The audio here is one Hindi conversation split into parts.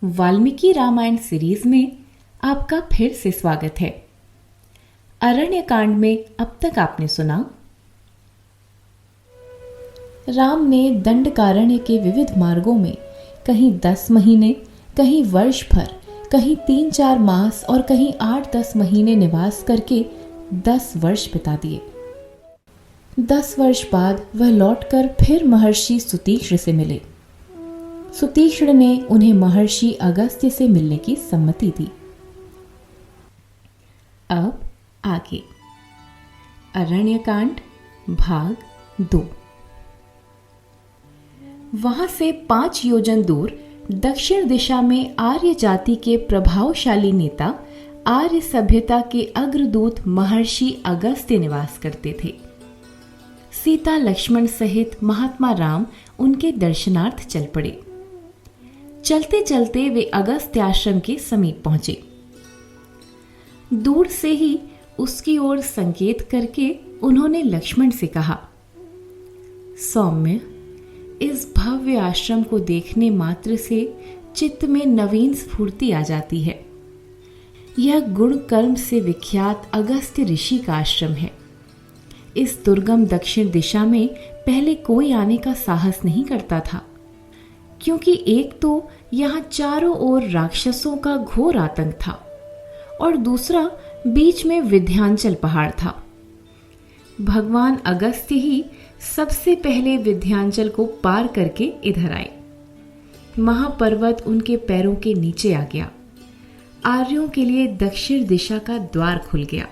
वाल्मीकि रामायण सीरीज में आपका फिर से स्वागत है। अरण्य कांड में अब तक आपने सुना, राम ने दंडकारण्य के विविध मार्गों में कहीं 10 महीने, कहीं वर्ष भर, कहीं 3-4 मास और कहीं 8-10 महीने निवास करके 10 वर्ष बिता दिए। 10 वर्ष बाद वह लौटकर फिर महर्षि सुतीक्ष्ण से मिले। सुतीक्ष्ण ने उन्हें महर्षि अगस्त्य से मिलने की सम्मति दी। अब आगे अरण्यकांड भाग 2। वहां से 5 योजन दूर दक्षिण दिशा में आर्य जाति के प्रभावशाली नेता, आर्य सभ्यता के अग्रदूत महर्षि अगस्त्य निवास करते थे। सीता लक्ष्मण सहित महात्मा राम उनके दर्शनार्थ चल पड़े। चलते चलते वे अगस्त्य आश्रम के समीप पहुंचे। दूर से ही उसकी ओर संकेत करके उन्होंने लक्ष्मण से कहा, सौम्य, इस भव्य आश्रम को देखने मात्र से चित्त में नवीन स्फूर्ति आ जाती है। यह गुण कर्म से विख्यात अगस्त्य ऋषि का आश्रम है। इस दुर्गम दक्षिण दिशा में पहले कोई आने का साहस नहीं करता था, क्योंकि एक तो यहाँ चारों ओर राक्षसों का घोर आतंक था और दूसरा बीच में विंध्याचल पहाड़ था। भगवान अगस्त्य ही सबसे पहले विंध्याचल को पार करके इधर आए। महापर्वत उनके पैरों के नीचे आ गया। आर्यों के लिए दक्षिण दिशा का द्वार खुल गया।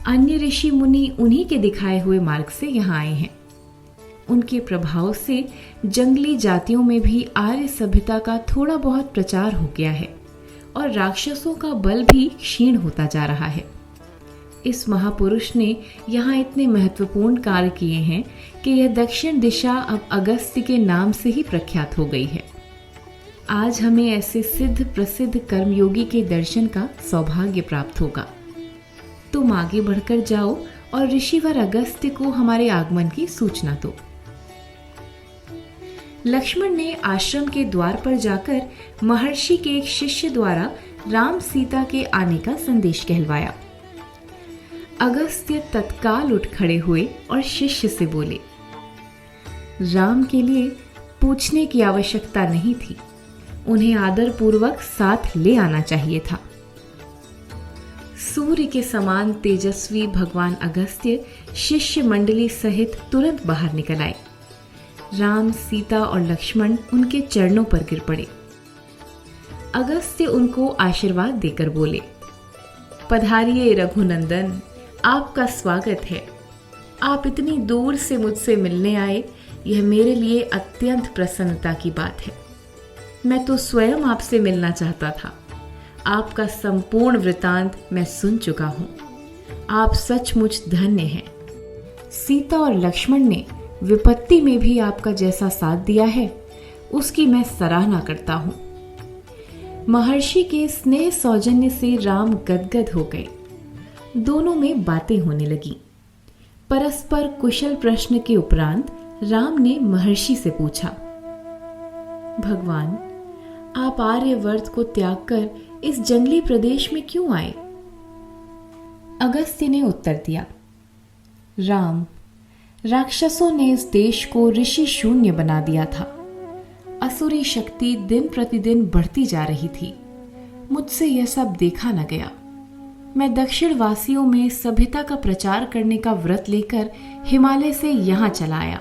अन्य ऋषि मुनि उन्हीं के दिखाए हुए मार्ग से यहाँ आए हैं। उनके प्रभाव से जंगली जातियों में भी आर्य सभ्यता का थोड़ा बहुत प्रचार हो गया है और राक्षसों का बल भी क्षीण होता जा रहा है। इस महापुरुष ने यहाँ इतने महत्वपूर्ण कार्य किए हैं कि यह दक्षिण दिशा अब अगस्त्य के नाम से ही प्रख्यात हो गई है। आज हमें ऐसे सिद्ध प्रसिद्ध कर्मयोगी के दर्शन का सौभाग्य प्राप्त होगा। तुम आगे बढ़कर जाओ और ऋषिवर अगस्त्य को हमारे आगमन की सूचना दो। लक्ष्मण ने आश्रम के द्वार पर जाकर महर्षि के एक शिष्य द्वारा राम सीता के आने का संदेश कहलवाया। अगस्त्य तत्काल उठ खड़े हुए और शिष्य से बोले, राम के लिए पूछने की आवश्यकता नहीं थी, उन्हें आदर पूर्वक साथ ले आना चाहिए था। सूर्य के समान तेजस्वी भगवान अगस्त्य शिष्य मंडली सहित तुरंत बाहर निकल आए। राम, सीता और लक्ष्मण उनके चरणों पर गिर पड़े। अगस्त्य उनको आशीर्वाद देकर बोले, पधारिए रघुनंदन, आपका स्वागत है। आप इतनी दूर से मुझसे मिलने आए, यह मेरे लिए अत्यंत प्रसन्नता की बात है। मैं तो स्वयं आपसे मिलना चाहता था। आपका संपूर्ण वृतांत मैं सुन चुका हूं। आप सचमुच धन्य हैं। सीता और लक्ष्मण ने विपत्ति में भी आपका जैसा साथ दिया है, उसकी मैं सराहना करता हूं। महर्षि के स्नेह सौजन्य से राम गदगद हो गए। दोनों में बातें होने लगी। परस्पर कुशल प्रश्न के उपरांत राम ने महर्षि से पूछा, भगवान, आप आर्यवर्त को त्याग कर इस जंगली प्रदेश में क्यों आए? अगस्त्य ने उत्तर दिया, राम, राक्षसों ने इस देश को ऋषि शून्य बना दिया था। असुरी शक्ति दिन प्रतिदिन बढ़ती जा रही थी। मुझसे यह सब देखा न गया। मैं दक्षिण वासियों में सभ्यता का प्रचार करने का व्रत लेकर हिमालय से यहाँ चला आया।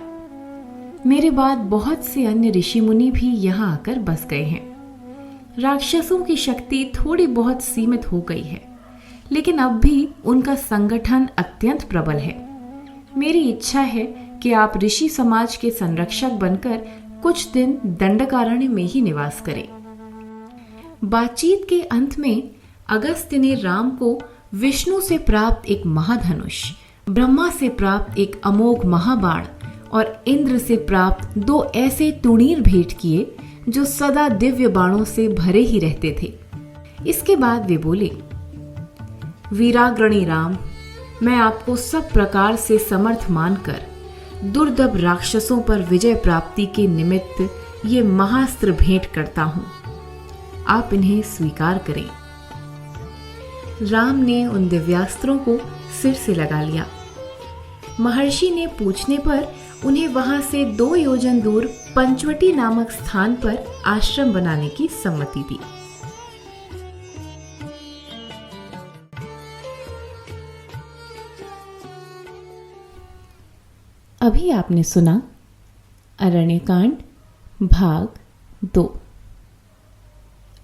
मेरे बाद बहुत से अन्य ऋषि मुनि भी यहाँ आकर बस गए हैं। राक्षसों की शक्ति थोड़ी बहुत सीमित हो गई है, लेकिन अब भी उनका संगठन अत्यंत प्रबल है। मेरी इच्छा है कि आप ऋषि समाज के संरक्षक बनकर कुछ दिन दंडकारण्य में ही निवास करें। बातचीत के अंत में अगस्त्य ने राम को विष्णु से प्राप्त एक महाधनुष, ब्रह्मा से प्राप्त एक अमोघ महाबाण और इंद्र से प्राप्त 2 ऐसे तुणीर भेंट किए जो सदा दिव्य बाणों से भरे ही रहते थे। इसके बाद वे बोले, वीराग्रणी राम, मैं आपको सब प्रकार से समर्थ मानकर दुर्दभ राक्षसों पर विजय प्राप्ति के निमित्त ये महास्त्र भेंट करता हूँ। आप इन्हें स्वीकार करें। राम ने उन दिव्यास्त्रों को सिर से लगा लिया। महर्षि ने पूछने पर उन्हें वहां से 2 योजन दूर पंचवटी नामक स्थान पर आश्रम बनाने की सम्मति दी। अभी आपने सुना अरण्यकांड भाग 2।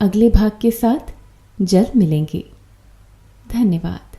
अगले भाग के साथ जल्द मिलेंगे। धन्यवाद।